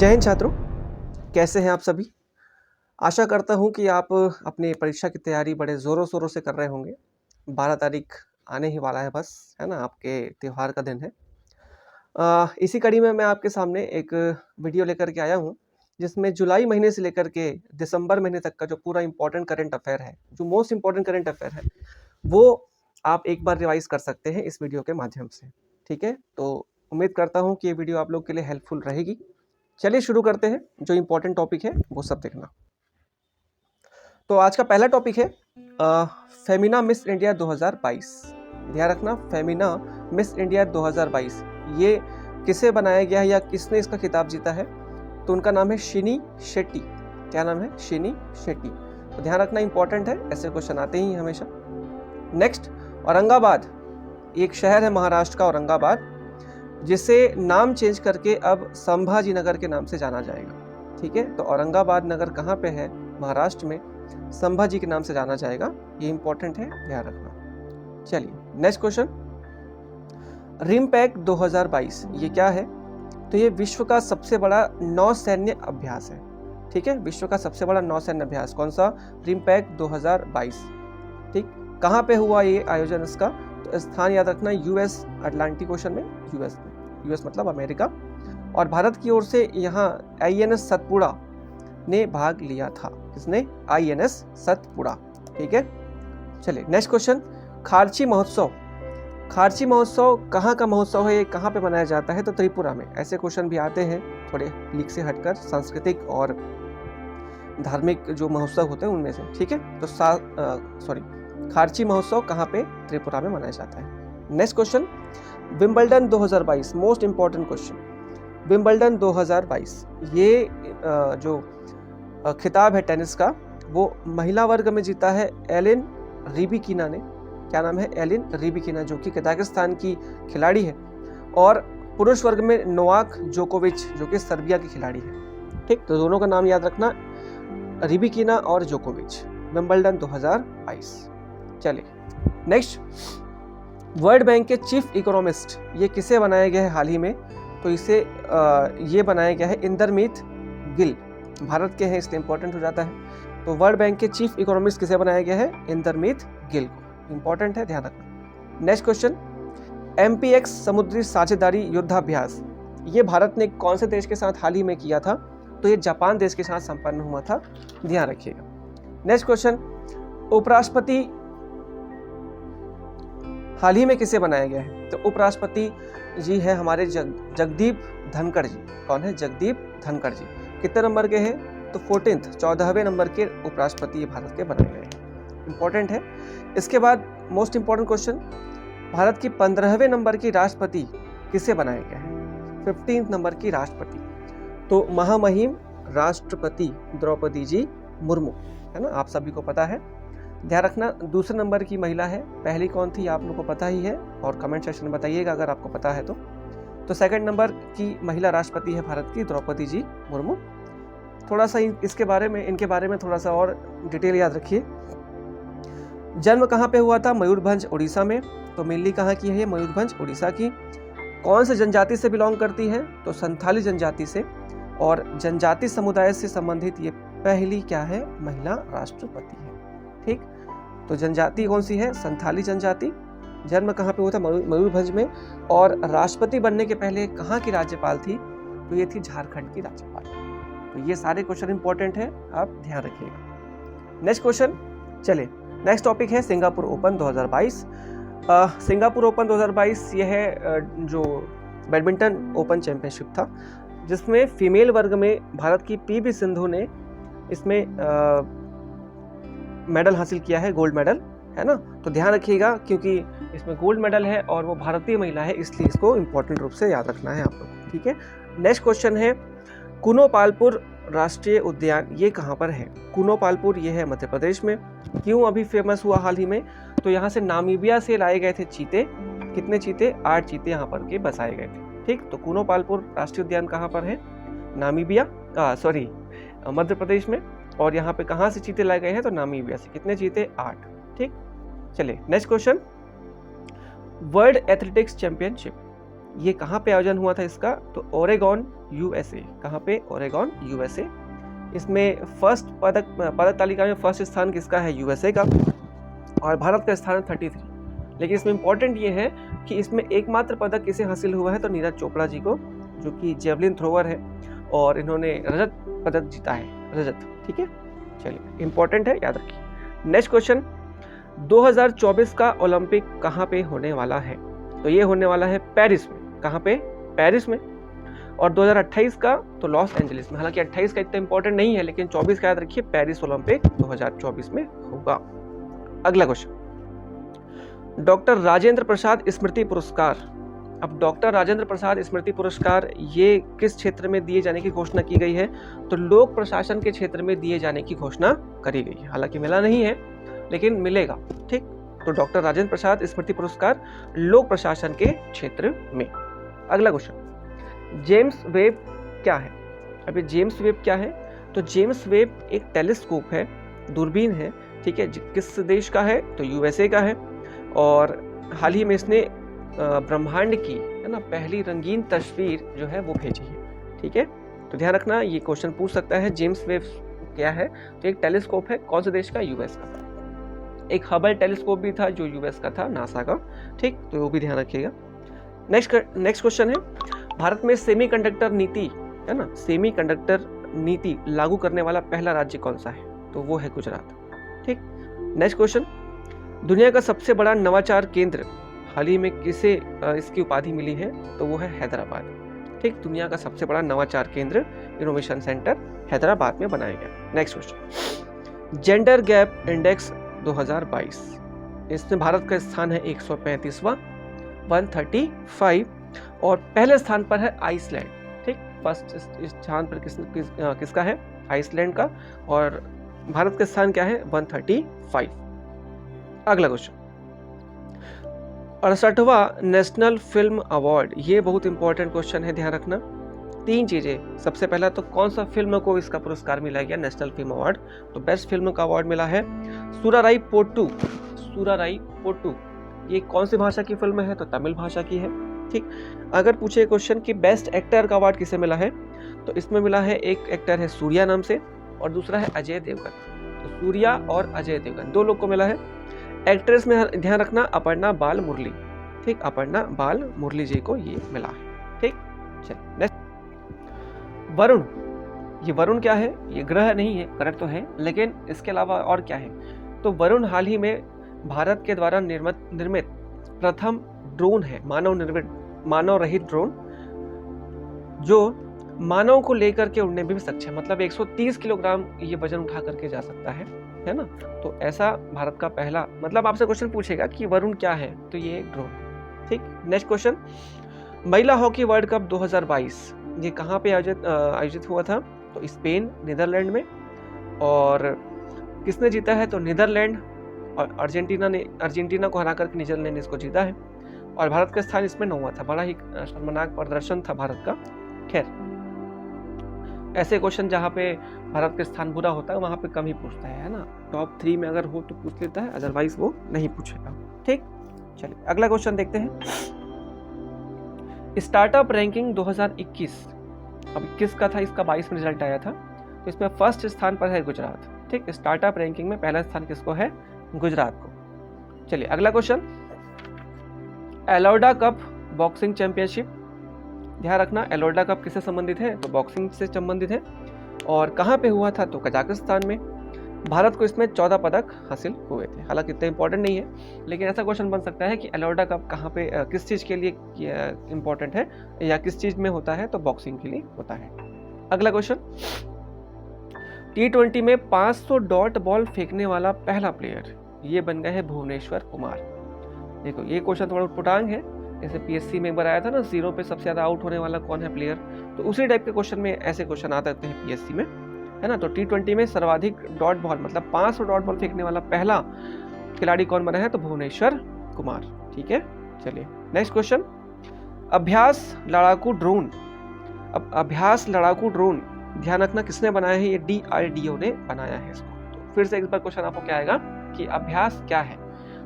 जय हिंद छात्रों, कैसे हैं आप सभी। आशा करता हूं कि आप अपनी परीक्षा की तैयारी बड़े ज़ोरों शोरों से कर रहे होंगे। 12 तारीख आने ही वाला है, बस है ना, आपके त्यौहार का दिन है। इसी कड़ी में मैं आपके सामने एक वीडियो लेकर के आया हूं, जिसमें जुलाई महीने से लेकर के दिसंबर महीने तक का जो पूरा इम्पोर्टेंट करंट अफेयर है, जो मोस्ट इम्पोर्टेंट करंट अफेयर है, वो आप एक बार रिवाइज कर सकते हैं इस वीडियो के माध्यम से। ठीक है, तो उम्मीद करता हूँ कि ये वीडियो आप लोग के लिए हेल्पफुल रहेगी। चलिए शुरू करते हैं। जो इम्पोर्टेंट टॉपिक है वो सब देखना। तो आज का पहला टॉपिक है फेमिना मिस इंडिया 2022। ध्यान रखना, फेमिना मिस इंडिया 2022 ये किसे बनाया गया है या किसने इसका खिताब जीता है? तो उनका नाम है शिनी शेट्टी। क्या नाम है? शिनी शेट्टी। तो ध्यान रखना, इंपॉर्टेंट है, ऐसे क्वेश्चन आते ही हमेशा। नेक्स्ट, औरंगाबाद एक शहर है महाराष्ट्र का, औरंगाबाद, जिसे नाम चेंज करके अब संभाजी नगर के नाम से जाना जाएगा। ठीक है, तो औरंगाबाद नगर कहाँ पे है? महाराष्ट्र में, संभाजी के नाम से जाना जाएगा। ये इंपॉर्टेंट है, ध्यान रखना। चलिए नेक्स्ट क्वेश्चन, रिमपैक 2022 ये क्या है? तो ये विश्व का सबसे बड़ा नौसैन्य अभ्यास है। ठीक है, विश्व का सबसे बड़ा नौसैन्य अभ्यास कौन सा? रिमपैक 2022। ठीक, कहाँ पे हुआ ये आयोजन इसका? तो स्थान याद रखना, यूएस अटलांटिक ओशन में, यूएस मतलब अमेरिका। और भारत की ओर से यहाँ आईएनएस सतपुड़ा ने भाग लिया था। किसने? आईएनएस सतपुड़ा। ठीक है, चलिए नेक्स्ट क्वेश्चन, खारची महोत्सव। खारची महोत्सव कहाँ का महोत्सव है? ये कहाँ पे मनाया जाता है? तो त्रिपुरा में। ऐसे क्वेश्चन भी आते हैं थोड़े लीक से हटकर, सांस्कृतिक और धार्मिक जो महोत्सव होते हैं उनमें से। ठीक है, तो खारची महोत्सव कहाँ पे? त्रिपुरा में मनाया जाता है। Next question, Wimbledon 2022, most important question. Wimbledon 2022 ये जो खिताब है टेनिस का, वो महिला वर्ग में जीता है एलिन रिबिकिना ने। क्या नाम है? एलिन रिबिकिना, जो कि कजाकिस्तान की खिलाड़ी है। और पुरुष वर्ग में नोवाक जोकोविच, जो कि सर्बिया की खिलाड़ी है। ठीक, तो दोनों का नाम याद रखना, रिबिकिना और जोकोविच। विंबलडन 2022। चलिए नेक्स्ट, वर्ल्ड बैंक के चीफ इकोनॉमिस्ट ये किसे बनाया गया है हाल ही में? तो इसे ये बनाया गया है इंदरमीत गिल। भारत के हैं इसलिए इंपॉर्टेंट हो जाता है। तो वर्ल्ड बैंक के चीफ इकोनॉमिस्ट किसे बनाया गया है? इंदरमीत गिल को। इंपॉर्टेंट है, ध्यान रखना। नेक्स्ट क्वेश्चन, MPX समुद्री साझेदारी युद्धाभ्यास ये भारत ने कौन से देश के साथ हाल ही में किया था? तो ये जापान देश के साथ संपन्न हुआ था, ध्यान रखिएगा। नेक्स्ट क्वेश्चन, उपराष्ट्रपति हाल ही में किसे बनाया गया है? तो उपराष्ट्रपति जी है हमारे जगदीप धनखड़ जी। कौन है? जगदीप धनखड़ जी। कितने नंबर के हैं? तो 14वें नंबर के उपराष्ट्रपति भारत के बनाए गए हैं। इंपॉर्टेंट है। इसके बाद मोस्ट इंपॉर्टेंट क्वेश्चन, भारत की 15वें नंबर की राष्ट्रपति किसे बनाया गया है? 15th नंबर की राष्ट्रपति, तो महामहिम राष्ट्रपति द्रौपदी जी मुर्मू, है ना, आप सभी को पता है। ध्यान रखना, दूसरे नंबर की महिला है, पहली कौन थी आप लोगों को पता ही है, और कमेंट सेक्शन में बताइएगा अगर आपको पता है तो सेकंड नंबर की महिला राष्ट्रपति है भारत की द्रौपदी जी मुर्मू। थोड़ा सा इनके बारे में थोड़ा सा और डिटेल याद रखिए। जन्म कहाँ पे हुआ था? मयूरभंज उड़ीसा में। तो मेनली कहाँ की है ये? मयूरभंज उड़ीसा की। कौन से जनजाति से बिलोंग करती है? तो संथाली जनजाति से। और जनजाति समुदाय से संबंधित ये पहली क्या है? महिला राष्ट्रपति है। ठीक, तो जनजाति कौन सी है? संथाली जनजाति। जन्म कहाँ पे हुआ था? मयूरभंज में। और राष्ट्रपति बनने के पहले कहाँ की राज्यपाल थी? तो ये थी झारखंड की राज्यपाल। तो ये सारे क्वेश्चन इंपॉर्टेंट है, आप ध्यान रखिएगा। नेक्स्ट क्वेश्चन, चलिए नेक्स्ट टॉपिक है सिंगापुर ओपन 2022। सिंगापुर ओपन 2022 ये है जो बैडमिंटन ओपन चैंपियनशिप था, जिसमें फीमेल वर्ग में भारत की पीवी सिंधु ने इसमें मेडल हासिल किया है, गोल्ड मेडल, है ना। तो ध्यान रखिएगा, क्योंकि इसमें गोल्ड मेडल है और वो भारतीय महिला है, इसलिए इसको इंपॉर्टेंट रूप से याद रखना है आप लोग। ठीक है, नेक्स्ट क्वेश्चन है, कुनो पालपुर राष्ट्रीय उद्यान ये कहाँ पर है? कुनो पालपुर ये है मध्य प्रदेश में। क्यों अभी फेमस हुआ हाल ही में? तो यहाँ से नामीबिया से लाए गए थे चीते। कितने चीते? 8 चीते यहाँ पर के बसाए गए थे। ठीक, तो कुनो पालपुर राष्ट्रीय उद्यान कहाँ पर है? मध्य प्रदेश में। और यहाँ पे कहाँ से चीते लाए गए हैं? तो नामीबिया से। कितने चीते? 8। ठीक, चलिए next question, world athletics championship ये कहाँ पे आयोजन हुआ था इसका? तो ओरेगॉन यूएसए। कहाँ पे? Oregon USA. इसमें पदक तालिका में फर्स्ट स्थान किसका है? यूएसए का, और भारत का स्थान है 33। लेकिन इसमें इंपॉर्टेंट ये है कि इसमें एकमात्र पदक किसे हासिल हुआ है? तो नीरज चोपड़ा जी को, जो कि जेवलिन थ्रोवर है, और इन्होंने रजत पदक जीता है, रजत। ठीक है, चलिए इंपॉर्टेंट है, याद रखिए। नेक्स्ट क्वेश्चन, 2024 का ओलंपिक कहाँ पे होने वाला है? तो ये होने वाला है पेरिस में। कहाँ पे? पेरिस में। और 2028 का तो लॉस एंजलिस में। हालांकि 28 का इतना इंपॉर्टेंट नहीं है, लेकिन 24 का याद रखिए, पेरिस ओलंपिक 2024 में होगा। अगला क्वेश्चन, डॉक्टर राजेंद्र प्रसाद स्मृति पुरस्कार। अब डॉक्टर राजेंद्र प्रसाद स्मृति पुरस्कार ये किस क्षेत्र में दिए जाने की घोषणा की गई है? तो लोक प्रशासन के क्षेत्र में दिए जाने की घोषणा करी गई है। हालांकि मिला नहीं है, लेकिन मिलेगा। ठीक, तो डॉक्टर राजेंद्र प्रसाद स्मृति पुरस्कार लोक प्रशासन के क्षेत्र में। अगला क्वेश्चन, जेम्स वेब क्या है? अभी जेम्स वेब क्या है? तो जेम्स वेब एक टेलीस्कोप है, दूरबीन है। ठीक है, किस देश का है? तो यूएसए का है। और हाल ही में इसने ब्रह्मांड की, है ना, पहली रंगीन तस्वीर जो है वो भेजी है। ठीक है, तो ध्यान रखना, ये क्वेश्चन पूछ सकता है। जेम्स वेब क्या है? तो एक टेलीस्कोप है, कौन से देश का? यूएस का। एक हबल टेलीस्कोप भी था जो यूएस का था, नासा का। ठीक, तो वो भी ध्यान रखिएगा। नेक्स्ट क्वेश्चन है, भारत में सेमीकंडक्टर नीति, है ना, सेमीकंडक्टर नीति लागू करने वाला पहला राज्य कौन सा है? तो वो है गुजरात। ठीक, नेक्स्ट क्वेश्चन, दुनिया का सबसे बड़ा नवाचार केंद्र हाल ही में किसे इसकी उपाधि मिली है? तो वो है हैदराबाद। ठीक, दुनिया का सबसे बड़ा नवाचार केंद्र, इनोवेशन सेंटर हैदराबाद में बनाया गया। Next question, gender gap index 2022, इसमें भारत का स्थान है 135वां, 135, और पहले स्थान पर है आइसलैंड। ठीक, फर्स्ट स्थान पर किसका है? आइसलैंड का, और भारत का स्थान क्या है? 135। अगला क्वेश्चन, 68वां नेशनल फिल्म अवार्ड, ये बहुत इंपॉर्टेंट क्वेश्चन है, ध्यान रखना। 3 चीजें, सबसे पहला तो कौन सा फिल्म को इसका पुरस्कार मिला गया, नेशनल फिल्म अवार्ड? तो बेस्ट फिल्म का अवार्ड मिला है सुराराई पोट्टू। सुराराई पोट्टू, ये कौन सी भाषा की फिल्म है? तो तमिल भाषा की है। ठीक, अगर पूछे क्वेश्चन कि बेस्ट एक्टर का अवार्ड किसे मिला है? तो इसमें मिला है, एक एक्टर है सूर्या नाम से, और दूसरा है अजय देवगन। तो सूर्या और अजय देवगन 2 लोग को मिला है। एक्ट्रेस में ध्यान रखना, अपर्णा बाल मुरली। ठीक, अपर्णा बाल मुरली जी को ये मिला है। ठीक, चलिए नेक्स्ट, वरुण। ये वरुण क्या है? ये ग्रह नहीं है, करेक्ट तो है, लेकिन इसके अलावा और क्या है? तो वरुण हाल ही में भारत के द्वारा निर्मित प्रथम ड्रोन है, मानव रहित ड्रोन, जो मानव को लेकर के उड़ने भी सक्षम, मतलब 130 किलोग्राम ये वजन उठा करके जा सकता है ना। तो ऐसा भारत का पहला, मतलब आपसे क्वेश्चन पूछेगा कि वरुण क्या है, तो ये एक ड्रोन है। ठीक, नेक्स्ट क्वेश्चन, महिला हॉकी वर्ल्ड कप 2022 ये कहाँ पे आयोजित हुआ था? तो स्पेन, नीदरलैंड में। और किसने जीता है? तो नीदरलैंड, और अर्जेंटीना को हरा करके नीदरलैंड ने इसको जीता है। और भारत का स्थान इसमें 9वां था। बड़ा ही शर्मनाक प्रदर्शन था भारत का। खैर, ऐसे क्वेश्चन जहाँ पे भारत का स्थान बुरा होता है वहाँ पे कम ही पूछता है ना। टॉप 3 में अगर हो तो पूछ लेता है, अदरवाइज वो नहीं पूछेगा। ठीक, चलिए अगला क्वेश्चन देखते हैं। स्टार्टअप रैंकिंग 2021, अब 21 का था, इसका 22 में रिजल्ट आया था। तो इसमें फर्स्ट स्थान पर है गुजरात। ठीक, स्टार्टअप रैंकिंग में पहला स्थान किसको है? गुजरात को। चलिए अगला क्वेश्चन, एलोर्डा कप बॉक्सिंग चैंपियनशिप, ध्यान रखना एलोर्डा कप किससे संबंधित है? तो बॉक्सिंग से संबंधित है। और कहाँ पे हुआ था? तो कजाकिस्तान में। भारत को इसमें 14 पदक हासिल हुए थे। हालांकि इतना इंपॉर्टेंट नहीं है, लेकिन ऐसा क्वेश्चन बन सकता है कि एलोर्डा कप कहाँ पे, किस चीज़ के लिए इंपॉर्टेंट है, या किस चीज़ में होता है? तो बॉक्सिंग के लिए होता है। अगला क्वेश्चन, T20 में 500 डॉट बॉल फेंकने वाला पहला प्लेयर, ये बन गए हैं भुवनेश्वर कुमार। देखो ये क्वेश्चन थोड़ा उटपटांग है, जैसे पीएससी में एक बार आया था ना, 0 पे सबसे ज्यादा आउट होने वाला कौन है प्लेयर, तो उसी टाइप के क्वेश्चन में ऐसे क्वेश्चन आ सकते हैं पीएससी में, है ना। तो T20 में सर्वाधिक डॉट बॉल, मतलब 500 डॉट बॉल फेंकने वाला पहला खिलाड़ी कौन बना है? तो भुवनेश्वर कुमार। ठीक है, चलिए नेक्स्ट क्वेश्चन, अभ्यास लड़ाकू ड्रोन। अब अभ्यास लड़ाकू ड्रोन ध्यान रखना किसने बनाया है? ये DRDO ने बनाया है इसको। तो फिर से एक बार क्वेश्चन आपको क्या आएगा कि अभ्यास क्या है?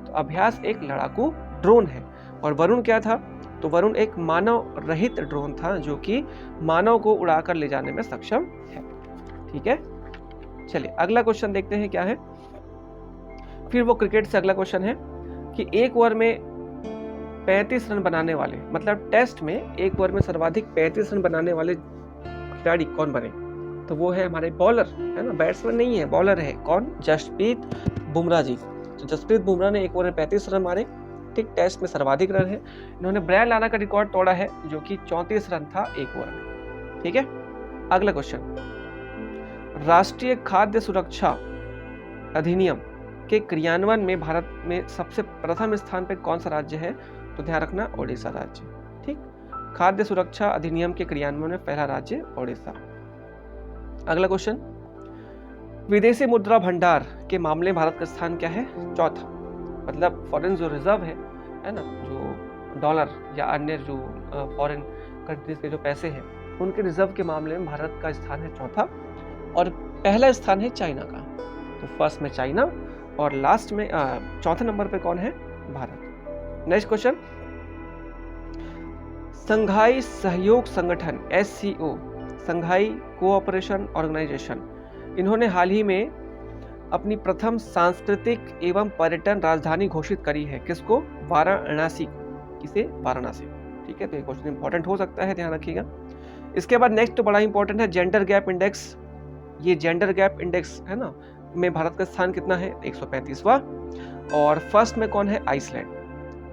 तो अभ्यास एक लड़ाकू ड्रोन है। और वरुण क्या था? तो वरुण एक मानव रहित ड्रोन था जो कि मानव को उड़ाकर ले जाने में सक्षम है। ठीक है, चलिए अगला क्वेश्चन देखते हैं क्या है। फिर वो क्रिकेट से अगला क्वेश्चन है कि एक ओवर में 35 रन बनाने वाले, मतलब टेस्ट में एक ओवर में सर्वाधिक 35 रन बनाने वाले खिलाड़ी कौन बने? तो वो है हमारे बॉलर, है ना, बैट्समैन नहीं है, बॉलर है। कौन? जसप्रीत बुमराह जी। तो जसप्रीत बुमराह ने एक ओवर में 35 रन मारे, ठीक, टेस्ट में सर्वाधिक रन है। इन्होंने ब्रायन लारा का रिकॉर्ड तोड़ा है जो कि 34 रन था एक ओवर में। ठीक है, अगला क्वेश्चन, राष्ट्रीय खाद्य सुरक्षा अधिनियम के क्रियान्वयन में भारत में सबसे प्रथम स्थान पे कौन सा राज्य है? तो ध्यान रखना, ओडिशा राज्य। ठीक, खाद्य सुरक्षा अधिनियम के क्रियान्वयन में पहला राज्य ओडिशा। अगला क्वेश्चन, विदेशी मुद्रा भंडार के मामले में भारत का स्थान क्या है? चौथा। मतलब फॉरेन जो रिजर्व है ना, जो डॉलर या अन्य जो फॉरेन कंट्रीज के जो पैसे हैं उनके रिजर्व के मामले में भारत का स्थान है चौथा, और पहला स्थान है चाइना का। तो फर्स्ट में चाइना और लास्ट में चौथे नंबर पे कौन है? भारत। नेक्स्ट क्वेश्चन, संघाई सहयोग संगठन SCO, संघाई कोऑपरेशन ऑर्गेनाइजेशन, इन्होंने हाल ही में अपनी प्रथम सांस्कृतिक एवं पर्यटन राजधानी घोषित करी है। किसको? वाराणसी। किसे? वाराणसी। ठीक है, तो ये क्वेश्चन इंपॉर्टेंट हो सकता है, ध्यान रखिएगा। इसके बाद नेक्स्ट बड़ा इंपॉर्टेंट है जेंडर गैप इंडेक्स। ये जेंडर गैप इंडेक्स है ना, में भारत का स्थान कितना है? 135वां, और फर्स्ट में कौन है? आइसलैंड।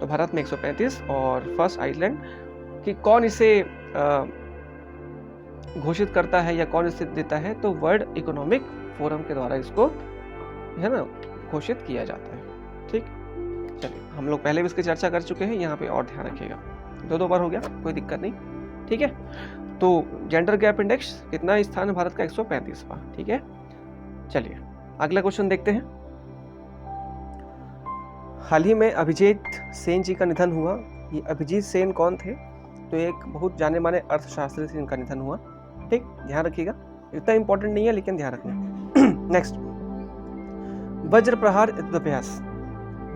तो भारत में 135 और फर्स्ट आइसलैंड। कि कौन इसे घोषित करता है या कौन इसे देता है? तो वर्ल्ड इकोनॉमिक फोरम के द्वारा इसको, है ना, घोषित किया जाता है। ठीक, चलिए हम लोग पहले भी इसकी चर्चा कर चुके हैं, यहाँ पे और ध्यान रखिएगा, दो बार हो गया, कोई दिक्कत नहीं। ठीक है, तो जेंडर गैप इंडेक्स कितना स्थान है भारत का? 135वां। ठीक है, चलिए अगला क्वेश्चन देखते हैं। हाल ही में अभिजीत सेन जी का निधन हुआ। ये अभिजीत सेन कौन थे? तो एक बहुत जाने माने अर्थशास्त्री से इनका निधन हुआ। ठीक, ध्यान रखिएगा, इतना इंपॉर्टेंट नहीं है लेकिन ध्यान रखना। नेक्स्ट, वज्र प्रहार युद्धाभ्यास,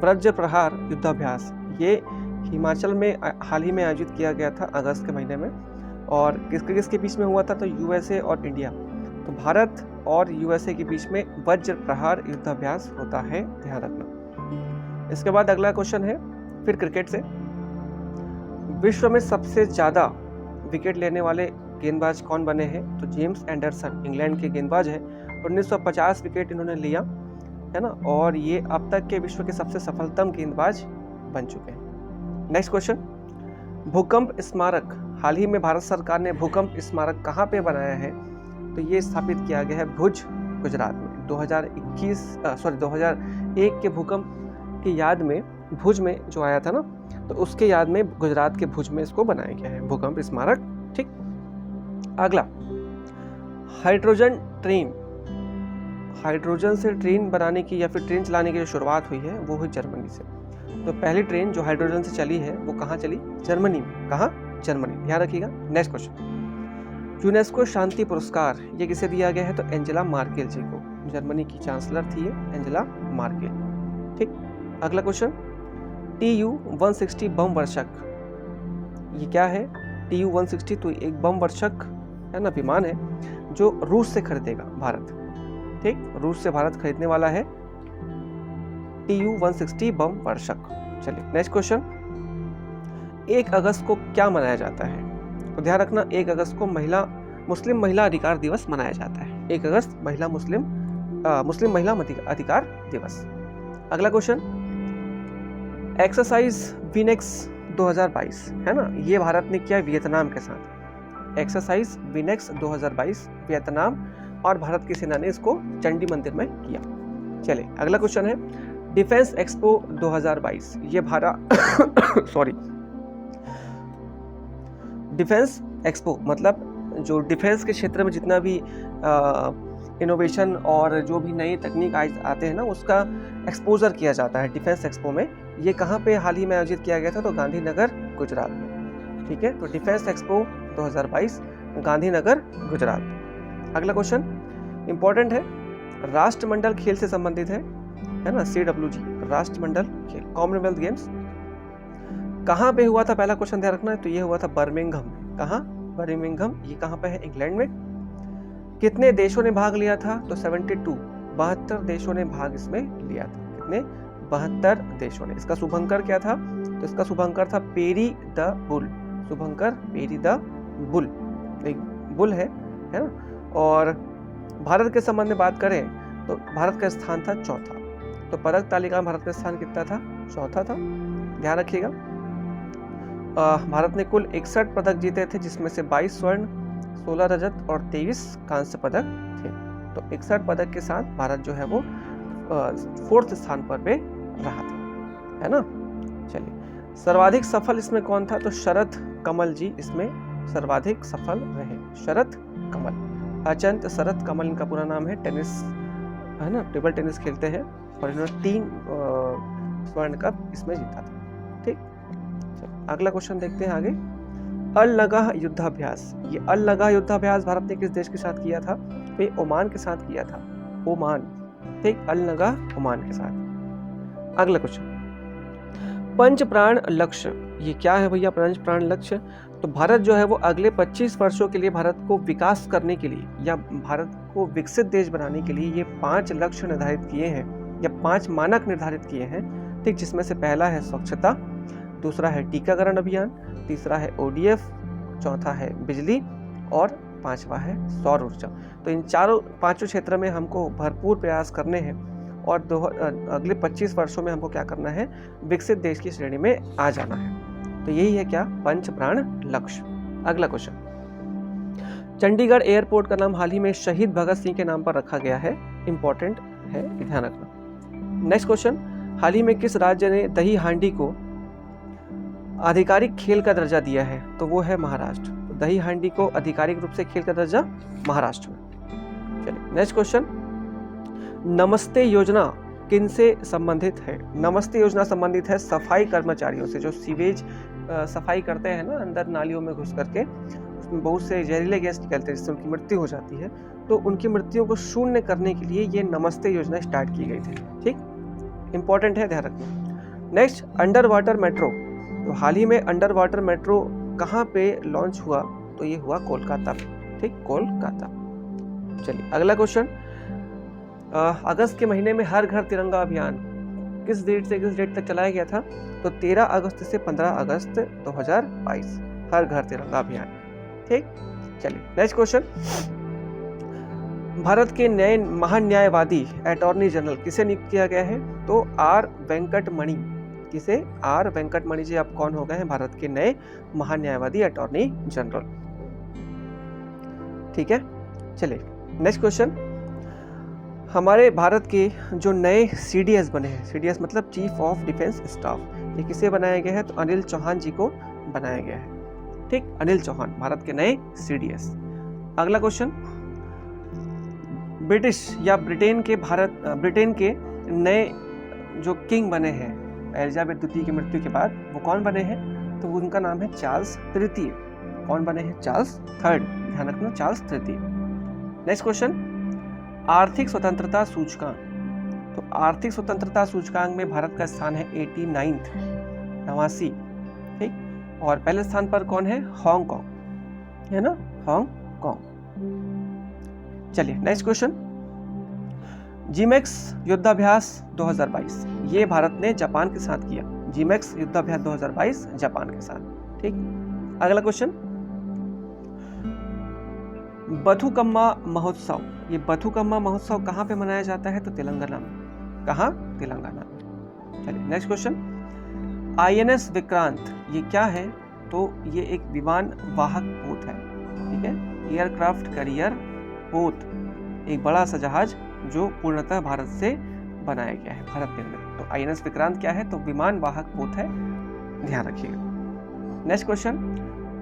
वज्र प्रहार युद्धाभ्यास, ये हिमाचल में हाल ही में आयोजित किया गया था अगस्त के महीने में, और किसके बीच में हुआ था? तो USA और इंडिया। तो भारत और USA के बीच में वज्र प्रहार युद्धाभ्यास होता है, ध्यान रखना। इसके बाद अगला क्वेश्चन है फिर क्रिकेट से। विश्व में सबसे ज्यादा विकेट लेने वाले गेंदबाज कौन बने हैं? तो जेम्स एंडरसन, इंग्लैंड के गेंदबाज है। 1950 विकेट इन्होंने लिया, है ना, और ये अब तक के विश्व के सबसे सफलतम गेंदबाज बन चुके हैं। नेक्स्ट क्वेश्चन, भूकंप स्मारक, हाल ही में भारत सरकार ने भूकंप स्मारक कहाँ पे बनाया है? तो ये स्थापित किया गया है भुज, गुजरात में। 2001 के भूकंप की याद में भुज में जो आया था ना, तो उसके याद में गुजरात के भुज में इसको बनाया गया है भूकंप स्मारक। ठीक, अगला, हाइड्रोजन ट्रेन, हाइड्रोजन से ट्रेन बनाने की या फिर ट्रेन चलाने की जो शुरुआत हुई है वो हुई जर्मनी से। तो पहली ट्रेन जो हाइड्रोजन से चली है वो कहाँ चली? जर्मनी में। कहाँ? जर्मनी, ध्यान रखिएगा। नेक्स्ट क्वेश्चन, यूनेस्को शांति पुरस्कार ये किसे दिया गया है? तो एंजेला मार्केल जी को, जर्मनी की चांसलर थी एंजेला मार्केल। ठीक, अगला क्वेश्चन, TU-160 बम वर्षक, ये क्या है? TU-160 तो एक बम वर्षक है ना, विमान है जो रूस से खरीदेगा भारत। ठीक, रूस से भारत खरीदने वाला है TU-160 बम वर्षक। चलिए नेक्स्ट क्वेश्चन, 1 अगस्त को क्या मनाया जाता है? तो ध्यान रखना, 1 अगस्त को मुस्लिम महिला अधिकार दिवस मनाया जाता है। 1 अगस्त मुस्लिम महिला अधिकार दिवस। अगला क्वेश्चन, एक्सरसाइज विनेक्स 2022 है ना, ये भारत ने किया वियतनाम के साथ। एक्सरसाइज विनेक्स 2022 वियतनाम और भारत की सेना ने इसको चंडी मंदिर में किया। चलिए अगला क्वेश्चन है, डिफेंस एक्सपो 2022, ये भारत सॉरी डिफेंस एक्सपो मतलब जो डिफेंस के क्षेत्र में जितना भी इनोवेशन और जो भी नई तकनीक आते हैं ना, उसका एक्सपोजर किया जाता है डिफेंस एक्सपो में। ये कहाँ पे हाल ही में आयोजित किया गया था? तो गांधीनगर, गुजरात में। ठीक है, तो डिफेंस एक्सपो 2022 गांधीनगर, गुजरात। अगला क्वेश्चन इंपॉर्टेंट है, राष्ट्रमंडल खेल से संबंधित है ना, CWG राष्ट्रमंडल खेल, कॉमनवेल्थ गेम्स कहाँ पे हुआ था, पहला क्वेश्चन ध्यान रखना है, तो ये हुआ था बर्मिंघम में। कहाँ? बर्मिंघम। ये कहाँ पे है? इंग्लैंड में। कितने देशों ने भाग लिया था? तो 72, 72 देशों ने भाग इसमें लिया था। कितने? 72 देशों ने। इसका शुभंकर क्या था? तो इसका शुभंकर था peri the bull. Shubhankar peri the bull, एक बुल है ना। और भारत के संबंध में बात करें तो भारत का स्थान था चौथा। तो पदक तालिका में भारत का स्थान कितना था? चौथा था, ध्यान रखिएगा। भारत ने कुल 61 पदक जीते थे, जिसमें से 22 स्वर्ण, 16 रजत और 23 कांस्य पदक थे। तो 61 पदक के साथ भारत जो है वो 4th स्थान पर पे रहा था, है ना। चलिए, सर्वाधिक सफल इसमें कौन था? तो शरद कमल जी इसमें सर्वाधिक सफल रहे। शरद कमल, अचंत शरद कमल इनका पूरा नाम है। टेनिस, है ना, टेबल टेनिस खेलते हैं और इन्होंने 3 स्वर्ण कप इसमें जीता था। ठीक, अगला क्वेश्चन देखते हैं आगे। अल-नगाह युद्धाभ्यास। ये अल-नगाह युद्धाभ्यास भारत ने किस देश के साथ किया था? तो ये ओमान के साथ किया था। ओमान। ठीक, अल-नगाह ओमान के साथ। अगला क्वेश्चन, पंच प्राण लक्ष्य। ये क्या है भैया पंच प्राण लक्ष्य? तो भारत जो है वो अगले 25 वर्षों के लिए भारत को विकास करने के लिए या भारत को विकसित देश बनाने के लिए ये 5 लक्ष्य निर्धारित किए हैं या 5 मानक निर्धारित किए हैं। ठीक, जिसमें से पहला है स्वच्छता, दूसरा है टीकाकरण अभियान, तीसरा है ODF, चौथा है बिजली और 5वां है सौर ऊर्जा। तो इन पांचों क्षेत्र में हमको भरपूर प्रयास करने हैं और अगले 25 वर्षों में हमको क्या करना है? विकसित देश की श्रेणी में आ जाना है। तो यही है क्या? पंच प्राण लक्ष्य। अगला क्वेश्चन, चंडीगढ़ एयरपोर्ट का नाम हाल ही में शहीद भगत सिंह के नाम पर रखा गया है। इंपॉर्टेंट है, ध्यान रखना। नेक्स्ट क्वेश्चन, हाल ही में किस राज्य ने दही हांडी को आधिकारिक खेल का दर्जा दिया है? तो वो है महाराष्ट्र। तो दही हांडी को आधिकारिक रूप से खेल का दर्जा महाराष्ट्र में। चलिए नेक्स्ट क्वेश्चन, नमस्ते योजना किनसे संबंधित है? नमस्ते योजना संबंधित है सफाई कर्मचारियों से, जो सीवेज सफाई करते हैं ना अंदर नालियों में घुस करके, उसमें बहुत से जहरीले गैस निकलते हैं जिससे उनकी मृत्यु हो जाती है। तो उनकी मृत्यु को शून्य करने के लिए ये नमस्ते योजना स्टार्ट की गई थी। ठीक, इंपॉर्टेंट है, ध्यान रखना। Next, under water metro. तो हाल ही में अंडर वाटर मेट्रो कहाँ पे लॉन्च हुआ? तो ये हुआ कोलकाता में। ठीक, कोलकाता। चलिए अगला क्वेश्चन, अगस्त के महीने में हर घर तिरंगा अभियान किस डेट से किस डेट तक चलाया गया था? तो 13 अगस्त से 15 अगस्त 2022 हर घर तिरंगा अभियान। ठीक, चलिए नेक्स्ट क्वेश्चन, भारत के नए महान्यायवादी अटॉर्नी जनरल किसे नियुक्त किया गया है? तो आर वेंकटमणि। किसे? आर वेंकटमणि जी अब कौन हो गए हैं भारत के नए महान्यायवादी अटॉर्नी जनरल। ठीक है, चलिए नेक्स्ट क्वेश्चन, हमारे भारत के जो नए CDS बने हैं, CDS मतलब चीफ ऑफ डिफेंस स्टाफ, ये किसे बनाया गया है? तो अनिल चौहान जी को बनाया गया है। ठीक, अनिल चौहान भारत के नए CDS। अगला क्वेश्चन, ब्रिटिश या ब्रिटेन के नए जो किंग बने हैं एलिजाबेथ द्वितीय की मृत्यु के बाद, वो कौन बने हैं? तो उनका नाम है चार्ल्स तृतीय। कौन बने हैं? चार्ल्स थर्ड, ध्यान रखना, चार्ल्स तृतीय। नेक्स्ट क्वेश्चन, आर्थिक स्वतंत्रता सूचकांक। तो आर्थिक स्वतंत्रता सूचकांक में भारत का स्थान है 89, 89। ठीक, और पहले स्थान पर कौन है? हांगकांग, है ना, हांगकांग। चलिए नेक्स्ट क्वेश्चन, जीमैक्स युद्धाभ्यास 2022 ये भारत ने जापान के साथ किया। जीमैक्स युद्धाभ्यास 2022 जापान के साथ। ठीक, अगला क्वेश्चन, बथुकम्मा महोत्सव। ये बथुकम्मा महोत्सव कहाँ पे मनाया जाता है? तो तेलंगाना में। कहाँ? तेलंगाना में। चलिए नेक्स्ट क्वेश्चन, INS विक्रांत ये क्या है? तो ये एक विमान वाहक पोत है। ठीक है, एयरक्राफ्ट कैरियर पोत, एक बड़ा सा जहाज जो पूर्णतः भारत से बनाया गया है, भारत निर्मित। तो INS विक्रांत क्या है? तो विमान वाहक पोत है, ध्यान रखिएगा। नेक्स्ट क्वेश्चन,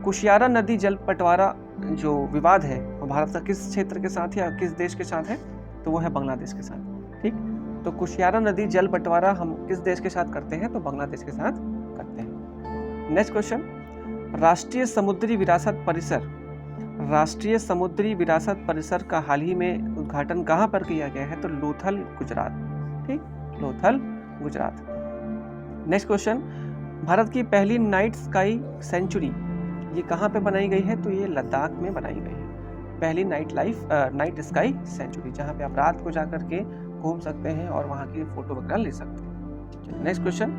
कुशियारा नदी जल बंटवारा जो विवाद है वो भारत का किस क्षेत्र के साथ या किस देश के साथ है? तो वो है बांग्लादेश के साथ। ठीक, तो कुशियारा नदी जल बंटवारा हम किस देश के साथ करते हैं? तो बांग्लादेश के साथ करते हैं। नेक्स्ट क्वेश्चन, राष्ट्रीय समुद्री विरासत परिसर। राष्ट्रीय समुद्री विरासत परिसर का हाल ही में उद्घाटन कहाँ पर किया गया है? तो लोथल, गुजरात। ठीक, लोथल, गुजरात। नेक्स्ट क्वेश्चन, भारत की पहली नाइट स्काई सेंचुरी ये कहाँ पे बनाई गई है? तो ये लद्दाख में बनाई गई है, पहली नाइट स्काई सेंचुरी, जहाँ पे आप रात को जाकर के घूम सकते हैं और वहाँ की फोटो वगैरह ले सकते हैं। नेक्स्ट क्वेश्चन,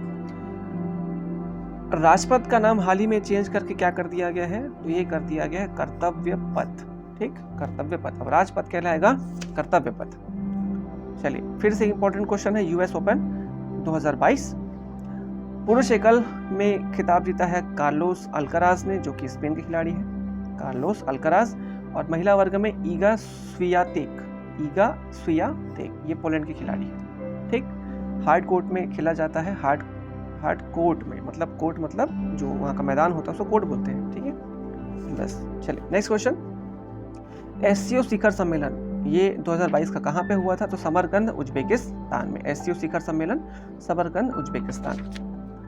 राजपथ का नाम हाल ही में चेंज करके क्या कर दिया गया है? तो ये कर दिया गया है कर्तव्य पथ। ठीक, कर्तव्य पथ, अब राजपथ कहलाएगा कर्तव्य पथ। चलिए फिर से इंपॉर्टेंट क्वेश्चन है, यूएस ओपन 2022 पुरुष एकल में खिताब जीता है कार्लोस अल्काराज ने, जो कि स्पेन के खिलाड़ी है, कार्लोस अल्काराज। और महिला वर्ग में ईगा स्वियातेक, ये पोलैंड की खिलाड़ी है। ठीक, हार्ड कोर्ट में खेला जाता है, हार्ड कोर्ट में, मतलब कोर्ट मतलब जो वहाँ का मैदान होता है उसको कोर्ट बोलते हैं। ठीक है, बस। चलिए नेक्स्ट क्वेश्चन, एससीओ शिखर सम्मेलन ये 2022 का कहाँ पे हुआ था? तो समरकंद उज्बेकिस्तान में, एससीओ शिखर सम्मेलन समरकंद उज्बेकिस्तान।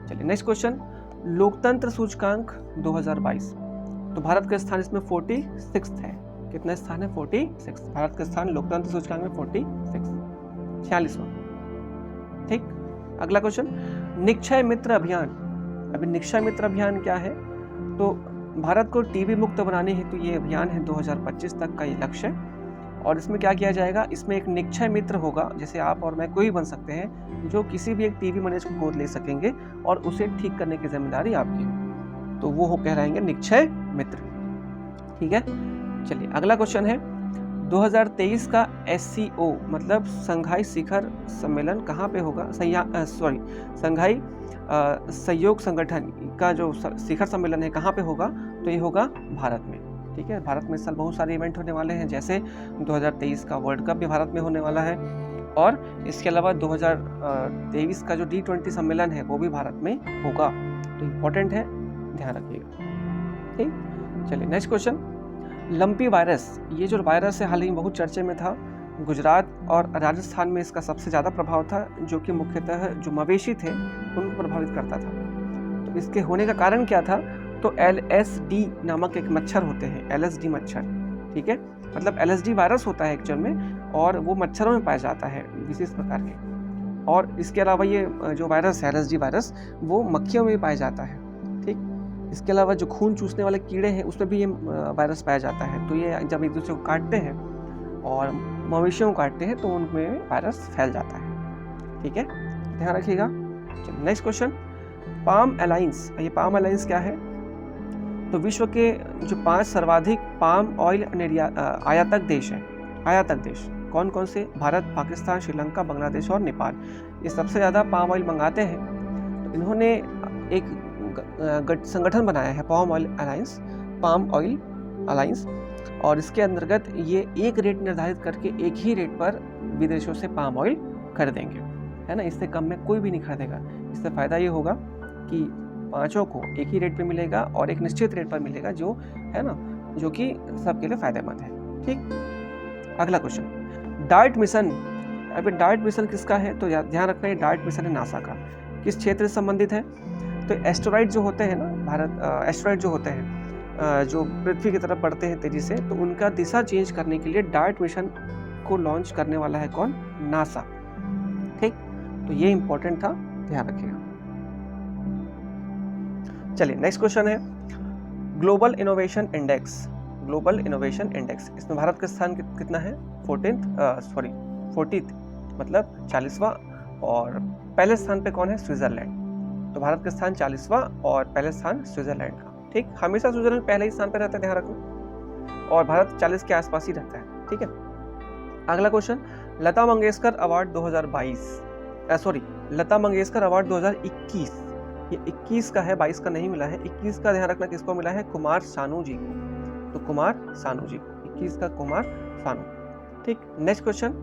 चलिए नेक्स्ट क्वेश्चन, लोकतंत्र सूचकांक 2022, तो भारत का स्थान इसमें 46 है। कितना स्थान है? 46। भारत का स्थान लोकतंत्र सूचकांक में 46वां। ठीक, अगला क्वेश्चन, निक्षय मित्र अभियान। अभी निक्षय मित्र अभियान क्या है? तो भारत को टीबी मुक्त बनाने हेतु ये अभियान है, 2025 तक का ये लक्ष्य। और इसमें क्या किया जाएगा? इसमें एक निक्षय मित्र होगा, जैसे आप और मैं कोई बन सकते हैं, जो किसी भी एक टीबी मरीज को गोद ले सकेंगे और उसे ठीक करने की जिम्मेदारी आपकी, तो वो कहलाएंगे निक्षय मित्र। ठीक है, चलिए अगला क्वेश्चन है, 2023 का SCO मतलब संघाई शिखर सम्मेलन कहाँ पे होगा? संघाई सहयोग संगठन का जो शिखर सम्मेलन है कहाँ पे होगा? तो ये होगा भारत में। ठीक है, भारत में इस साल बहुत सारे इवेंट होने वाले हैं, जैसे 2023 का वर्ल्ड कप भी भारत में होने वाला है, और इसके अलावा 2023 का जो D20 सम्मेलन है वो भी भारत में होगा, तो इम्पोर्टेंट है, ध्यान रखिएगा। ठीक, चलिए नेक्स्ट क्वेश्चन, लंपी वायरस, ये जो वायरस है हाल ही में बहुत चर्चे में था, गुजरात और राजस्थान में इसका सबसे ज़्यादा प्रभाव था, जो कि मुख्यतः जो मवेशी थे उनको प्रभावित करता था। तो इसके होने का कारण क्या था? तो LSD नामक एक मच्छर होते हैं, LSD मच्छर। ठीक है, मतलब LSD वायरस होता है एक्चुअल में, और वो मच्छरों में पाया जाता है विशेष प्रकार के। और इसके अलावा ये जो वायरस है LSD वायरस, वो मक्खियों में भी पाया जाता है। ठीक, इसके अलावा जो खून चूसने वाले कीड़े हैं उसमें भी ये वायरस पाया जाता है। तो ये जब एक दूसरे को काटते हैं और मवेशियों को काटते हैं तो उनमें वायरस फैल जाता है। ठीक है, ध्यान रखिएगा। चलिए नेक्स्ट क्वेश्चन, पाम अलायंस, ये पाम अलायंस क्या है? तो विश्व के जो 5 सर्वाधिक पाम ऑयल आयातक देश हैं, आयातक देश कौन कौन से? भारत, पाकिस्तान, श्रीलंका, बांग्लादेश और नेपाल, ये सबसे ज़्यादा पाम ऑयल मंगाते हैं। तो इन्होंने एक संगठन बनाया है, पाम ऑयल अलायंस, और इसके अंतर्गत ये एक रेट निर्धारित करके एक ही रेट पर विदेशों से पाम ऑयल खरीदेंगे, है ना। इससे कम में कोई भी नहीं खरीदेगा। इससे फ़ायदा ये होगा कि पांचों को एक ही रेट पे मिलेगा और एक निश्चित रेट पर मिलेगा, जो है ना, जो कि सबके लिए फायदेमंद है। ठीक, अगला क्वेश्चन, डार्ट मिशन। अभी डार्ट मिशन किसका है? तो ध्यान रखना, है डार्ट मिशन है नासा का। किस क्षेत्र से संबंधित है? तो एस्टेरॉइड जो होते हैं ना, एस्टेरॉइड जो होते हैं जो पृथ्वी की तरफ बढ़ते हैं तेजी से, तो उनका दिशा चेंज करने के लिए डार्ट मिशन को लॉन्च करने वाला है कौन? नासा। ठीक, तो ये इंपॉर्टेंट था, ध्यान रखिएगा। चलिए नेक्स्ट क्वेश्चन है, global innovation index. Global innovation index, इसमें भारत का स्थान कितना है? 40th, मतलब 40वां, और पहले स्थान पे कौन है? स्विट्जरलैंड। तो भारत का स्थान 40वां और पहले स्थान स्विट्जरलैंड का। ठीक, हमेशा स्विट्जरलैंड पहले ही स्थान पे रहता है, ध्यान रखना, और भारत 40 के आसपास ही रहता है। ठीक है, अगला question, Lata Mangeshkar award 2022, Lata Mangeshkar award 2021, ये 21 का है, 22 का नहीं मिला है। 21 का ध्यान रखना किसको मिला है? कुमार सानू जी को। तो कुमार सानू जी, 21 का कुमार सानू। ठीक, नेक्स्ट क्वेश्चन,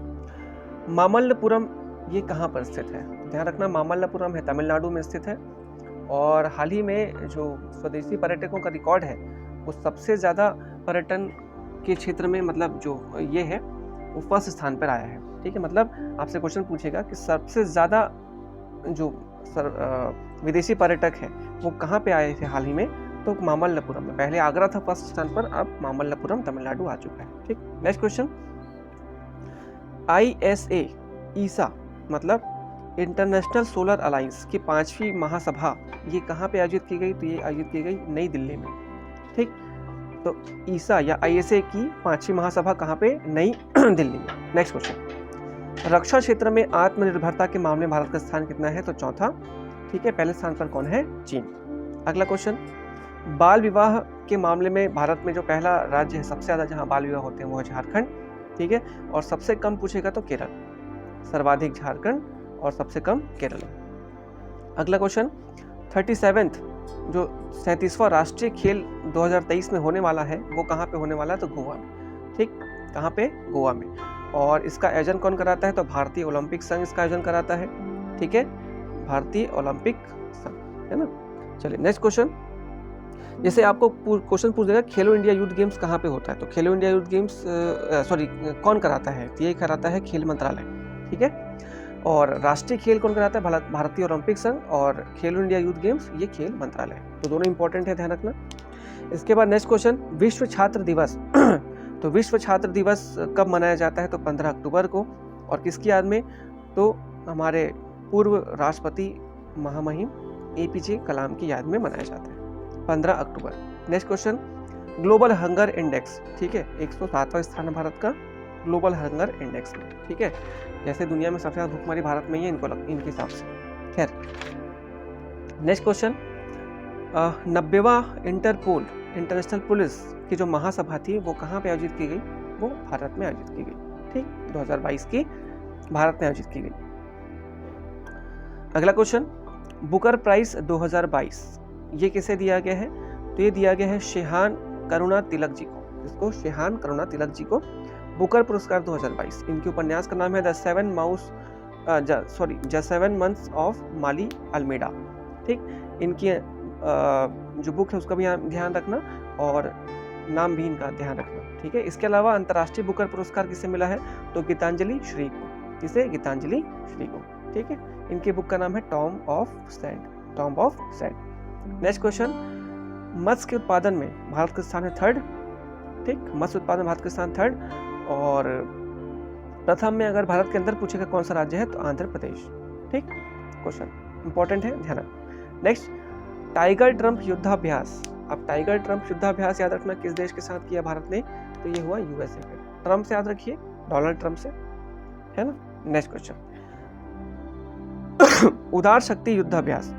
मामल्लपुरम ये कहाँ पर स्थित है? ध्यान रखना, मामल्लपुरम है तमिलनाडु में स्थित है, और हाल ही में जो स्वदेशी पर्यटकों का रिकॉर्ड है वो सबसे ज़्यादा पर्यटन के क्षेत्र में, मतलब जो ये है वो फर्स्ट स्थान पर आया है। ठीक है, मतलब आपसे क्वेश्चन पूछेगा कि सबसे ज़्यादा जो विदेशी पर्यटक है वो कहाँ पे आए थे हाल ही में? तो मामल्लपुरम में। पहले आगरा था फर्स्ट स्थान पर, अब मामल्लपुरम तमिलनाडु आ चुका है। ठीक, नेक्स्ट क्वेश्चन, ISA ईसा मतलब इंटरनेशनल सोलर अलायंस की 5वीं महासभा ये कहाँ पे आयोजित की गई? तो ये आयोजित की गई नई दिल्ली में। ठीक, तो ईसा या ISA की 5वीं महासभा कहाँ पे? नई दिल्ली में। नेक्स्ट क्वेश्चन, रक्षा क्षेत्र में आत्मनिर्भरता के मामले में भारत का स्थान कितना है? तो चौथा। ठीक है, पहले स्थान पर कौन है? चीन। अगला क्वेश्चन, बाल विवाह के मामले में भारत में जो पहला राज्य है सबसे ज्यादा जहां बाल विवाह होते हैं वो है झारखंड। ठीक है, और सबसे कम पूछेगा तो केरल, सर्वाधिक झारखंड और सबसे कम केरल। अगला क्वेश्चन, 37वां जो 37वां राष्ट्रीय खेल 2023 में होने वाला है वो कहाँ पे होने वाला है? तो गोवा में। ठीक, कहाँ पे? गोवा में। और इसका आयोजन कौन कराता है? तो भारतीय ओलंपिक संघ इसका आयोजन कराता है। ठीक है, भारतीय ओलंपिक संघ, है ना। चलिए नेक्स्ट क्वेश्चन, जैसे आपको क्वेश्चन पूछ देगा खेलो इंडिया यूथ गेम्स कहाँ पे होता है? तो खेलो इंडिया यूथ गेम्स कौन कराता है? तो ये कराता है खेल मंत्रालय। ठीक है, और राष्ट्रीय खेल कौन कराता है? भारतीय ओलंपिक संघ, और खेलो इंडिया यूथ गेम्स ये खेल मंत्रालय। तो दोनों इंपॉर्टेंट है, ध्यान रखना। इसके बाद नेक्स्ट क्वेश्चन, विश्व छात्र दिवस तो विश्व छात्र दिवस कब मनाया जाता है? तो 15 अक्टूबर को। और किसकी याद में? तो हमारे पूर्व राष्ट्रपति महामहिम APJ कलाम की याद में मनाया जाता है 15 अक्टूबर। Next question, global hunger index. ठीक है, 107वां स्थान है भारत का ग्लोबल हंगर इंडेक्स में। ठीक है, जैसे दुनिया में सबसे ज्यादा भूखमरी भारत में ही है इनके हिसाब से। खैर, नेक्स्ट क्वेश्चन, 90वां इंटरपोल इंटरनेशनल पुलिस की जो महासभा थी वो कहाँ पे आयोजित की गई? वो भारत में आयोजित की गई। ठीक, 2022 की भारत में आयोजित की गई। अगला क्वेश्चन, बुकर प्राइज 2022 ये किसे दिया गया है? तो ये दिया गया है शेहान करुणा तिलक जी को। इसको शेहान करुणा तिलक जी को बुकर पुरस्कार 2022। इनके उपन्यास का नाम है the 7 months of Maali Almeida. ठीक, इनकी जो बुक है उसका भी ध्यान रखना और नाम भी इनका ध्यान रखना। ठीक है, इसके अलावा अंतर्राष्ट्रीय बुकर पुरस्कार किसे मिला है? तो गीतांजलि श्री को। किसे? गीतांजलि श्री को। ठीक है, इनके बुक का नाम है Tomb of Sand. Next question, मत्स्य के उत्पादन में भारत का स्थान है 3rd। ठीक, मत्स्य उत्पादन भारत का स्थान 3rd, और प्रथम में अगर भारत के अंदर पूछेगा कौन सा राज्य है तो आंध्र प्रदेश। ठीक, क्वेश्चन इंपॉर्टेंट है, ध्यान रखना। नेक्स्ट, टाइगर ट्रंप युद्धाभ्यास। अब टाइगर ट्रंप युद्धाभ्यास याद रखना किस देश के साथ किया भारत ने? तो ये हुआ USA पे। ट्रंप से याद रखिए, डोनाल्ड ट्रंप से, है ना। नेक्स्ट क्वेश्चन, उदार शक्ति युद्धाभ्यास।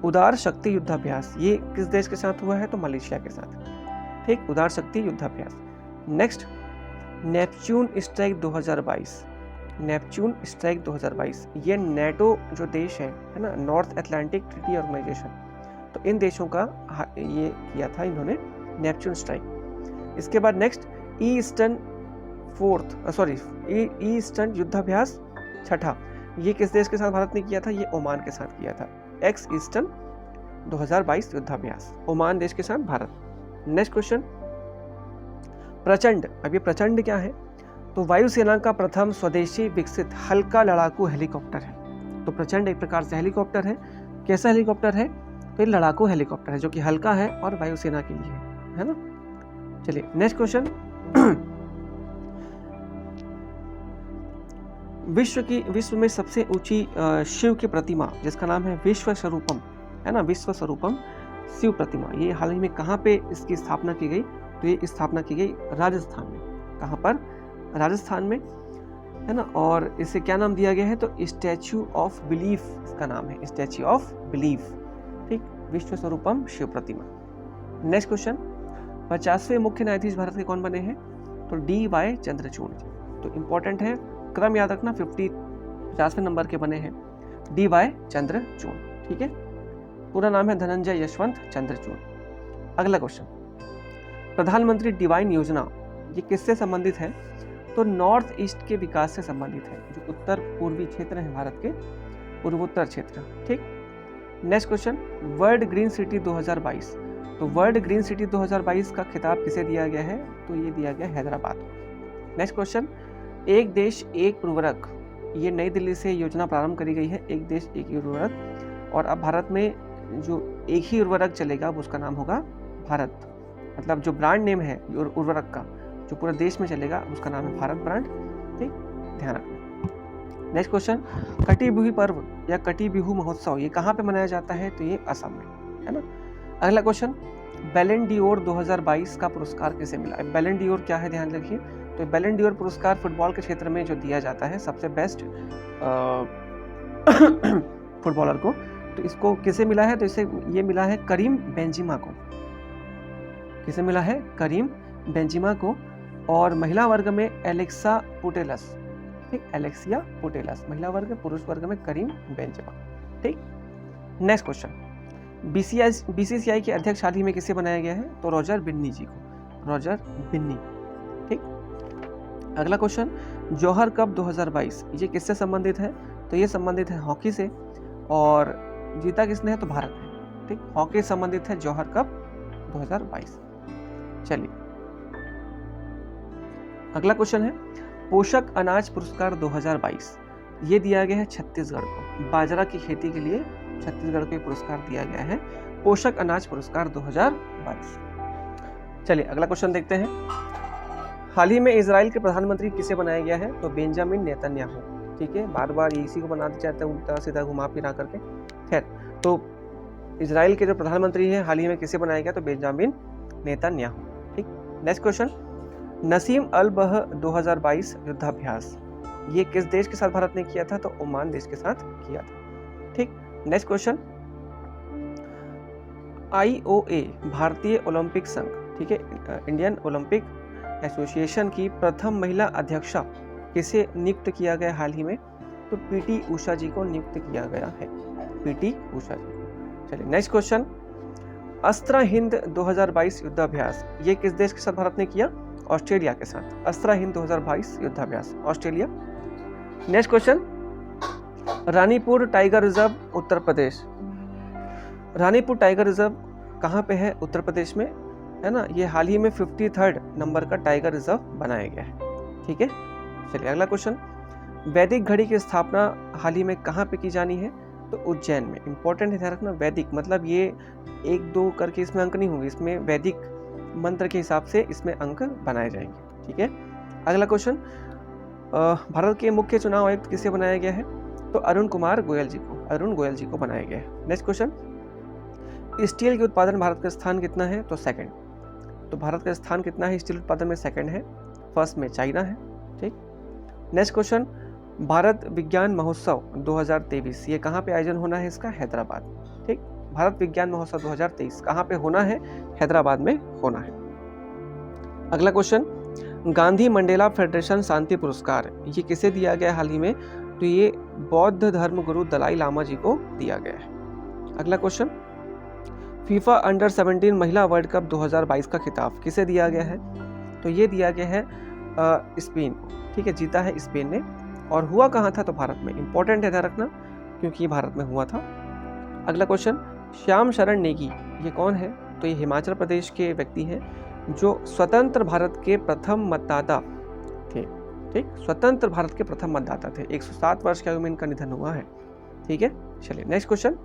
उदार शक्ति युद्धाभ्यास ये किस देश के साथ हुआ है? तो मलेशिया के साथ। ठीक, उदार शक्ति युद्धाभ्यास। Next, Neptune strike 2022। Neptune strike 2022 ये नेटो जो देश है ना, नॉर्थ अटलांटिक ट्रीटी ऑर्गेनाइजेशन, तो इन देशों का ये किया था इन्होंने नेपच्यून स्ट्राइक। इसके बाद नेक्स्ट, ईस्टर्न युद्धाभ्यास 6ठा ये किस देश के साथ भारत ने किया था? ये ओमान के साथ किया था। एक्स ईस्टर्न 2022 युद्धाभ्यास, ओमान देश के साथ भारत। नेक्स्ट क्वेश्चन, प्रचंड। अब ये प्रचंड क्या है? तो वायुसेना का प्रथम स्वदेशी विकसित हल्का लड़ाकू हेलीकॉप्टर है। तो प्रचंड एक प्रकार से हेलीकॉप्टर है। कैसा हेलीकॉप्टर है? तो ये लड़ाकू हेलीकॉप्टर है जो कि हल्का है और वायुसेना के लिए है ना। चलिए नेक्स्ट क्वेश्चन, विश्व में सबसे ऊंची शिव की प्रतिमा जिसका नाम है विश्व स्वरूपम, है ना, विश्व स्वरूपम शिव प्रतिमा, ये हाल ही में कहाँ पे इसकी स्थापना की गई? तो ये स्थापना की गई राजस्थान में। कहाँ पर? राजस्थान में, है ना। और इसे क्या नाम दिया गया है? तो स्टैच्यू ऑफ बिलीफ इसका नाम है, स्टैच्यू ऑफ बिलीफ। ठीक, विश्व स्वरूपम शिव प्रतिमा। नेक्स्ट क्वेश्चन, 50वें मुख्य न्यायाधीश भारत के कौन बने हैं? तो DY चंद्रचूड़। तो इंपॉर्टेंट है, क्रम याद रखना, 50वें नंबर के बने हैं DY चंद्रचूड़। ठीक है, पूरा नाम है धनंजय यशवंत चंद्रचूड़। अगला क्वेश्चन, प्रधानमंत्री डिवाइन योजना ये किससे संबंधित है? तो नॉर्थ ईस्ट के विकास से संबंधित है, जो उत्तर पूर्वी क्षेत्र है भारत के, पूर्वोत्तर क्षेत्र। ठीक, next question, world green city 2022। तो वर्ल्ड ग्रीन सिटी 2022 का खिताब किसे दिया गया है? तो ये दिया गया हैदराबाद। नेक्स्ट क्वेश्चन, एक देश एक उर्वरक, ये नई दिल्ली से योजना प्रारंभ करी गई है, एक देश एक उर्वरक। और अब भारत में जो एक ही उर्वरक चलेगा उसका नाम होगा भारत, मतलब जो ब्रांड नेम है उर्वरक का जो पूरे देश में चलेगा उसका नाम है भारत ब्रांड। ठीक, ध्यान रखना। नेक्स्ट क्वेश्चन, कटी बिहू पर्व या कटी बिहू महोत्सव ये कहाँ पे मनाया जाता है? तो ये असम में, है ना। अगला क्वेश्चन, बैलन डीओर 2022 का पुरस्कार किसे मिला? बैलन डीओर क्या है, ध्यान रखिए। तो बैलन डीओर पुरस्कार फुटबॉल के क्षेत्र में जो दिया जाता है सबसे बेस्ट फुटबॉलर को, तो इसको किसे मिला है? तो इसे ये मिला है करीम बेंजिमा को। किसे मिला है? करीम बेंजिमा को। और महिला वर्ग में एलेक्सा पुटेलस, ठीक, एलेक्सिया पुटेलस महिला वर्ग, पुरुष वर्ग में करीम बेंजिमा, ठीक। नेक्स्ट क्वेश्चन, बीसीसीआई के अध्यक्ष हाल ही में किसे बनाया गया है? तो रॉजर बिन्नी जी को, रॉजर बिन्नी, ठीक। अगला क्वेश्चन, जौहर कप 2022 ये किससे संबंधित है? तो ये संबंधित है हॉकी से, और जीता किसने है? तो भारत ने, ठीक। हॉकी संबंधित है जौहर कप 2022। चलिए अगला क्वेश्चन है, पोषक अनाज पुरस्कार 2022 ये दिया गया है छत्तीसगढ़ को। बाजरा की खेती के लिए छत्तीसगढ़ को पुरस्कार दिया गया है, पोषक अनाज पुरस्कार 2022। चलिए अगला क्वेश्चन देखते हैं, हाल ही में इजराइल के प्रधानमंत्री किसे बनाया गया है? तो बेंजामिन नेतन्याहू, ठीक है। बार बार इसी को बनाते जाते हैं उल्टा सीधा घुमा फिरा करके। खैर, तो इजराइल के जो प्रधानमंत्री हैं हाल ही में किसे बनाया गया? तो बेंजामिन नेतन्याहू, ठीक। नेक्स्ट क्वेश्चन, नसीम अल बह 2022 युद्धाभ्यास ये किस देश के साथ भारत ने किया था? तो ओमान देश के साथ किया था, ठीक। नेक्स्ट क्वेश्चन, IOA भारतीय ओलंपिक संघ, ठीक है, इंडियन ओलंपिक एसोसिएशन की प्रथम महिला अध्यक्षा किसे नियुक्त किया गया हाल ही में? तो PT उषा जी को नियुक्त किया गया है, PT उषा जी को। चलिए नेक्स्ट क्वेश्चन, अस्त्र हिंद 2022 युद्धाभ्यास ये किस देश के साथ भारत ने किया? ऑस्ट्रेलिया के साथ। अस्त्र हिंद 2022 युद्धाभ्यास Australia. Next question, Ranipur tiger reserve Uttar Pradesh, Ranipur tiger reserve कहाँ पे है? उत्तर प्रदेश में, है ना। ये हाल ही में 53rd नंबर का टाइगर रिजर्व बनाया गया है, ठीक है। चलिए अगला क्वेश्चन, वैदिक घड़ी की स्थापना हाल ही में कहाँ पे की जानी है? तो उज्जैन में। इंपॉर्टेंट है ध्यान रखना, वैदिक मतलब ये 1-2 करके इसमें अंक नहीं होंगे, इसमें वैदिक मंत्र के हिसाब से इसमें अंक बनाए जाएंगे, ठीक है। अगला क्वेश्चन, भारत के मुख्य चुनाव आयुक्त किसे बनाया गया है? तो अरुण कुमार गोयल जी को, अरुण गोयल जी को बनाया गया है। नेक्स्ट क्वेश्चन, स्टील के उत्पादन भारत का स्थान कितना है? तो सेकंड। तो भारत का स्थान कितना है स्टील उत्पादन में? सेकंड है, फर्स्ट में चाइना है, ठीक। नेक्स्ट क्वेश्चन, भारत विज्ञान महोत्सव 2023 ये कहाँ पे आयोजन होना है इसका? हैदराबाद, ठीक। भारत विज्ञान महोत्सव 2023 कहाँ पे होना है? हैदराबाद में होना है। अगला क्वेश्चन, गांधी मंडेला फेडरेशन शांति पुरस्कार ये किसे दिया गया हाल ही में? तो ये बौद्ध धर्म गुरु दलाई लामा जी को दिया गया है। अगला क्वेश्चन, फीफा अंडर 17 महिला वर्ल्ड कप 2022 का खिताब किसे दिया गया है? तो ये दिया गया है स्पेन को, ठीक है। जीता है स्पेन ने, और हुआ कहाँ था? तो भारत में। इंपॉर्टेंट है ध्यान रखना क्योंकि ये भारत में हुआ था। अगला क्वेश्चन, श्याम शरण नेगी ये कौन है? तो ये हिमाचल प्रदेश के व्यक्ति हैं जो स्वतंत्र भारत के प्रथम मतदाता थे, ठीक। स्वतंत्र भारत के प्रथम मतदाता थे। 107 वर्ष की आयु में इनका निधन हुआ है, ठीक है। चलिए नेक्स्ट क्वेश्चन,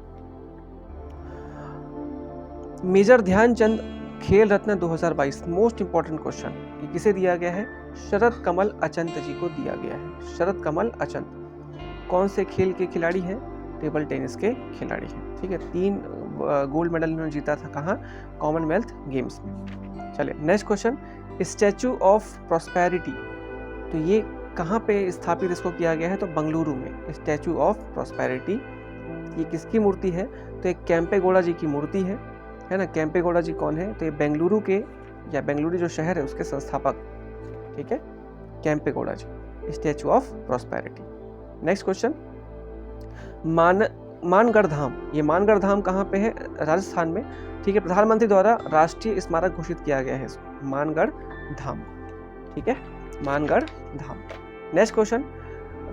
मेजर ध्यानचंद खेल रत्न 2022 मोस्ट इंपॉर्टेंट क्वेश्चन ये किसे दिया गया है? शरद कमल अचंत जी को दिया गया है। शरद कमल अचंत कौन से खेल के खिलाड़ी हैं? टेबल टेनिस के खिलाड़ी हैं, ठीक है। 3 गोल्ड मेडल इन्होंने जीता था कहाँ? कॉमनवेल्थ गेम्स में। चलिए next question, statue of prosperity तो ये कहाँ पे स्थापित इसको किया गया है? तो बेंगलुरु में। स्टैचू ऑफ प्रॉस्पेरिटी ये किसकी मूर्ति है? तो एक केम्पेगौड़ा जी की मूर्ति है ना। केम्पेगौड़ा जी कौन है? तो ये बेंगलुरु के या बेंगलुरु जो शहर है उसके संस्थापक, ठीक है, Kempegowda ji. Statue of prosperity. Next question, Mangarh Dham ये मानगढ़ धाम कहाँ पे है? राजस्थान में, ठीक है। प्रधानमंत्री द्वारा राष्ट्रीय स्मारक घोषित किया गया है इसको, मानगढ़ धाम, ठीक है, मानगढ़ धाम। नेक्स्ट क्वेश्चन,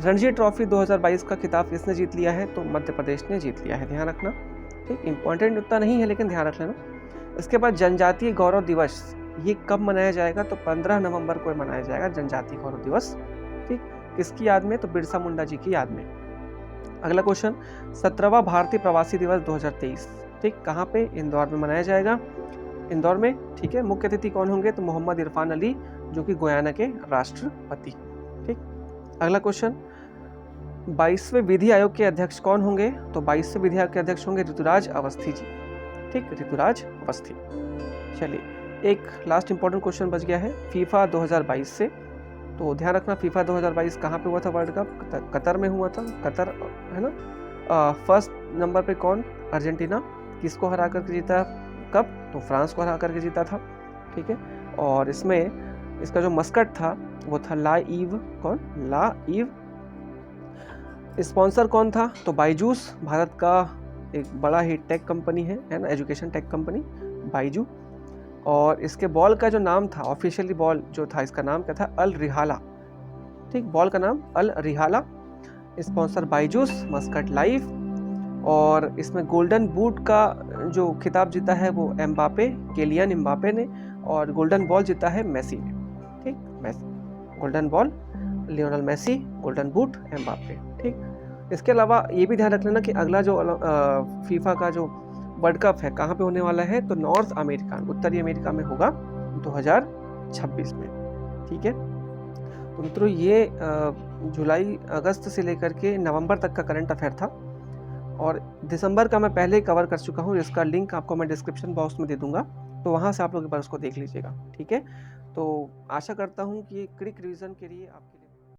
रणजी ट्रॉफी 2022 का खिताब किसने जीत लिया है? तो मध्य प्रदेश ने जीत लिया है, ध्यान रखना, ठीक। इंपॉर्टेंट उतना नहीं है लेकिन ध्यान रख लेना। इसके बाद जनजातीय गौरव दिवस ये कब मनाया जाएगा? तो 15 नवंबर को मनाया जाएगा जनजातीय गौरव दिवस, ठीक। किसकी याद में? तो बिरसा मुंडा जी की याद में। अगला क्वेश्चन, 17वां भारतीय प्रवासी दिवस 2023, ठीक, कहाँ पे? इंदौर में मनाया जाएगा, इंदौर में, ठीक है। मुख्य अतिथि कौन होंगे? तो मोहम्मद इरफान अली जो कि गुयाना के राष्ट्रपति, ठीक। अगला क्वेश्चन, 22वें विधि आयोग के अध्यक्ष कौन होंगे? तो 22वें विधि आयोग के अध्यक्ष होंगे ऋतुराज अवस्थी जी। ठीक, ऋतुराज अवस्थी। चलिए, एक लास्ट इंपॉर्टेंट क्वेश्चन बच गया है फीफा 2022 से। तो ध्यान रखना, फीफा 2022 कहाँ पे हुआ था वर्ल्ड कप? कतर में हुआ था। कतर है ना। फर्स्ट नंबर पे कौन? अर्जेंटीना। किसको हरा करके जीता कप? तो फ्रांस को हरा करके जीता था। ठीक है, और इसमें इसका जो मस्कट था वो था ला ईव। कौन? ला ईव। स्पॉन्सर कौन था? तो बायजूस, भारत का एक बड़ा ही टेक कंपनी है ना, एजुकेशन टेक कंपनी बायजू। और इसके बॉल का जो नाम था, ऑफिशियली बॉल जो था, इसका नाम क्या था? अल रिहाला। ठीक, बॉल का नाम Al Rihla. Sponsor Byju's, mascot La'eeb. और इसमें गोल्डन बूट का जो खिताब जीता है वो एम्बापे, केलियन एम्बापे ने, और गोल्डन बॉल जीता है मेसी ने। ठीक, Messi golden ball, Lionel Messi, golden boot Mbappe. ठीक, इसके अलावा ये भी ध्यान रख लेना कि अगला जो फीफा का जो वर्ल्ड कप है कहाँ पे होने वाला है? तो नॉर्थ अमेरिका, उत्तरी अमेरिका में होगा 2026 में। ठीक है, तो मित्रों ये जुलाई अगस्त से लेकर के नवंबर तक का करंट अफेयर था, और दिसंबर का मैं पहले ही कवर कर चुका हूँ। इसका लिंक आपको मैं डिस्क्रिप्शन बॉक्स में दे दूंगा, तो वहाँ से आप लोग एक बार उसको देख लीजिएगा। ठीक है, तो आशा करता हूँ कि क्विक रिवीजन के लिए आपके